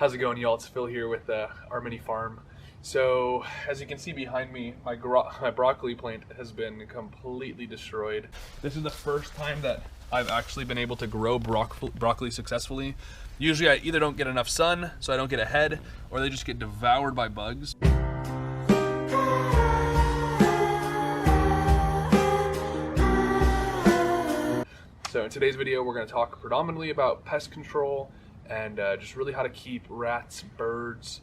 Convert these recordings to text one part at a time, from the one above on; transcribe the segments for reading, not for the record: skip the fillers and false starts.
How's it going, y'all? It's Phil here with our mini farm. So, as you can see behind me, my broccoli plant has been completely destroyed. This is the first time that I've actually been able to grow broccoli successfully. Usually I either don't get enough sun, so I don't get ahead, or they just get devoured by bugs. So in today's video, we're going to talk predominantly about pest control and just really how to keep rats, birds,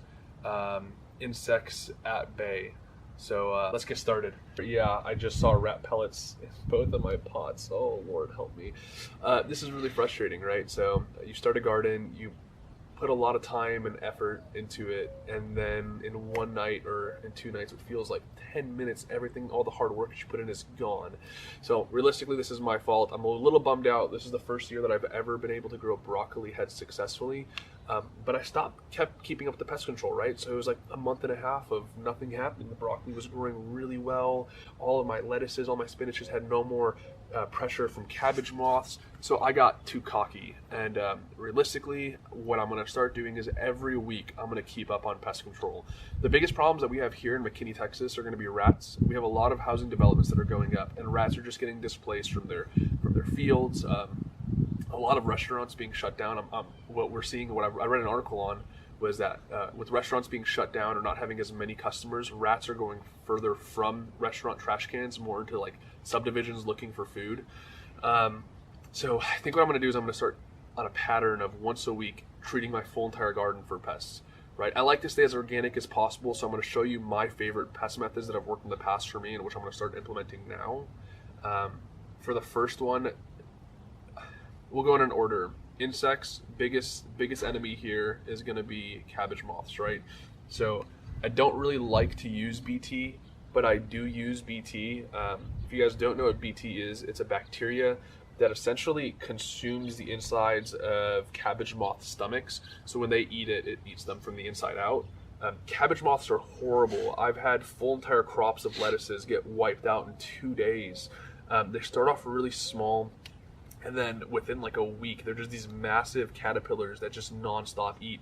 insects at bay. So let's get started. Yeah, I just saw rat pellets in both of my pots. Oh Lord, help me. This is really frustrating, right? So you start a garden, you put a lot of time and effort into it, and then in one night or in 2 nights, it feels like 10 minutes, everything, all the hard work that you put in is gone. So realistically, this is my fault. I'm a little bummed out. This is the first year that I've ever been able to grow broccoli heads successfully. But I kept keeping up with the pest control, right? So it was like a month and a half of nothing happening. The broccoli was growing really well. All of my lettuces, all my spinaches had no more pressure from cabbage moths. So I got too cocky. And realistically, what I'm going to start doing is every week I'm going to keep up on pest control. The biggest problems that we have here in McKinney, Texas are going to be rats. We have a lot of housing developments that are going up, and rats are just getting displaced from their fields. A lot of restaurants being shut down. What we're seeing, what I read an article on, was that with restaurants being shut down or not having as many customers, rats are going further from restaurant trash cans more into like subdivisions looking for food. So I think what I'm going to do is I'm going to start on a pattern of once a week treating my full entire garden for pests. Right? I like to stay as organic as possible, so I'm going to show you my favorite pest methods that have worked in the past for me and which I'm going to start implementing now. For the first one, we'll go in an order. Insects, biggest enemy here is going to be cabbage moths, right? So I don't really like to use BT, but I do use BT. If you guys don't know what BT is, it's a bacteria that essentially consumes the insides of cabbage moth stomachs. So when they eat it, it eats them from the inside out. Cabbage moths are horrible. I've had full entire crops of lettuces get wiped out in 2 days. They start off really small, and then within like a week, they're just these massive caterpillars that just nonstop eat.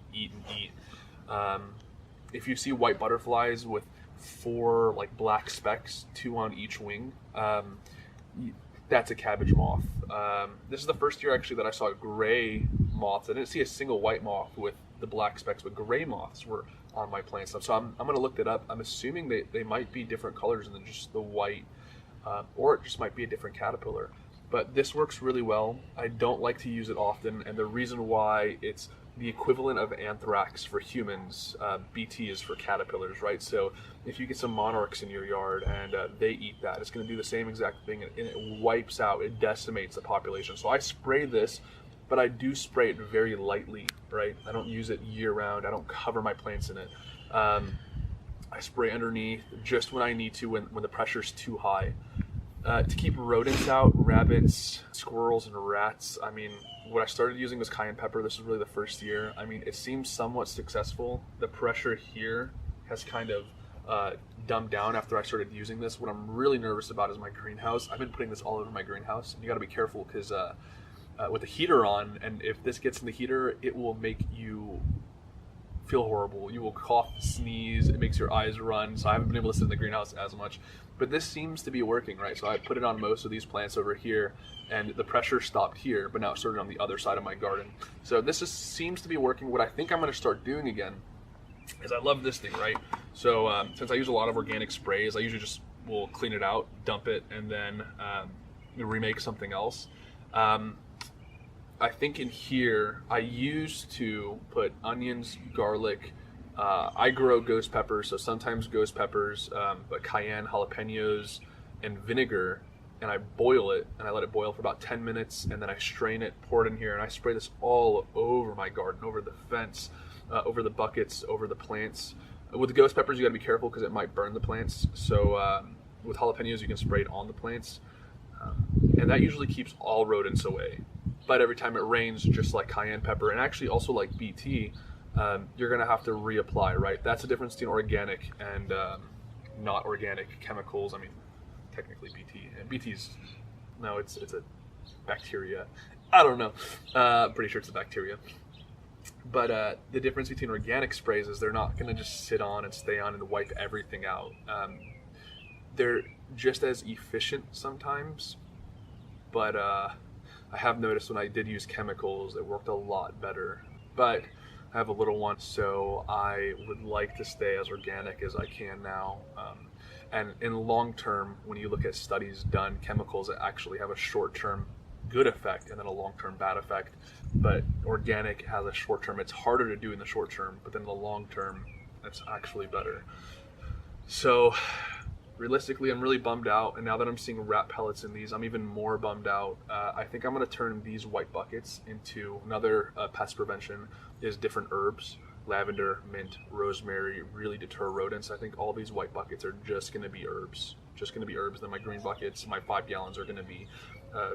If you see white butterflies with 4 like black specks, 2 on each wing, that's a cabbage moth. This is the first year actually that I saw gray moths. I didn't see a single white moth with the black specks, but gray moths were on my plant stuff. So I'm going to look that up. I'm assuming they might be different colors than just the white, or it just might be a different caterpillar. But this works really well. I don't like to use it often, and the reason why, it's the equivalent of anthrax for humans. BT is for caterpillars, right? So if you get some monarchs in your yard and they eat that, it's going to do the same exact thing, and it wipes out, it decimates the population. So I spray this, but I do spray it very lightly, right? I don't use it year round. I don't cover my plants in it. I spray underneath just when I need to, when the pressure's too high. To keep rodents out, rabbits, squirrels, and rats, I mean, what I started using was cayenne pepper. This is really the first year. I mean, it seems somewhat successful. The pressure here has kind of dumbed down after I started using this. What I'm really nervous about is my greenhouse. I've been putting this all over my greenhouse, and you gotta be careful because with the heater on, and if this gets in the heater, it will make you feel horrible. You will cough, sneeze, it makes your eyes run. So I haven't been able to sit in the greenhouse as much, but this seems to be working, right? So I put it on most of these plants over here, and the pressure stopped here, but now it started on the other side of my garden. So this seems to be working. What I think I'm going to start doing again is, I love this thing, right? So since I use a lot of organic sprays, I usually just will clean it out, dump it, and then remake something else. I think in here, I used to put onions, garlic. I grow ghost peppers, so sometimes ghost peppers, but cayenne, jalapenos, and vinegar, and I boil it, and I let it boil for about 10 minutes, and then I strain it, pour it in here, and I spray this all over my garden, over the fence, over the buckets, over the plants. With the ghost peppers, you gotta be careful because it might burn the plants. So with jalapenos, you can spray it on the plants, and that usually keeps all rodents away. But every time it rains, just like cayenne pepper, and actually also like BT, you're going to have to reapply, right? That's the difference between organic and not organic chemicals. I mean, technically BT. And BT's, no, it's a bacteria. I don't know. Pretty sure it's a bacteria. But the difference between organic sprays is they're not going to just sit on and stay on and wipe everything out. They're just as efficient sometimes, but I have noticed when I did use chemicals, it worked a lot better. But I have a little one, so I would like to stay as organic as I can now. And in long term, when you look at studies done, chemicals actually have a short term good effect and then a long term bad effect. But organic has a short term. It's harder to do in the short term, but then in the long term, it's actually better. So realistically, I'm really bummed out, and now that I'm seeing rat pellets in these, I'm even more bummed out. I think I'm going to turn these white buckets into another pest prevention is different herbs. Lavender, mint, rosemary really deter rodents. I think all these white buckets are just going to be herbs. Then my green buckets, my 5 gallons, are going to be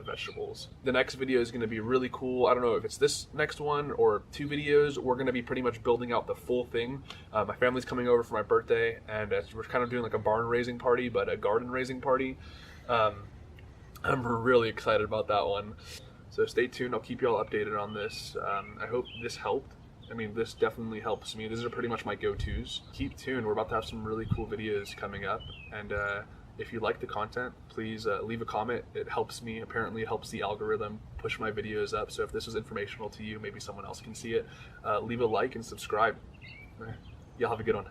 vegetables. The next video is going to be really cool. I don't know if it's this next one or 2 videos. We're going to be pretty much building out the full thing. My family's coming over for my birthday, and we're kind of doing like a barn raising party, but a garden raising party. I'm really excited about that one. So stay tuned. I'll keep you all updated on this. I hope this helped. I mean, this definitely helps me. These are pretty much my go-tos. Keep tuned. We're about to have some really cool videos coming up. And if you like the content, please leave a comment. It helps me. Apparently, it helps the algorithm push my videos up. So if this was informational to you, maybe someone else can see it. Leave a like and subscribe. Y'all have a good one.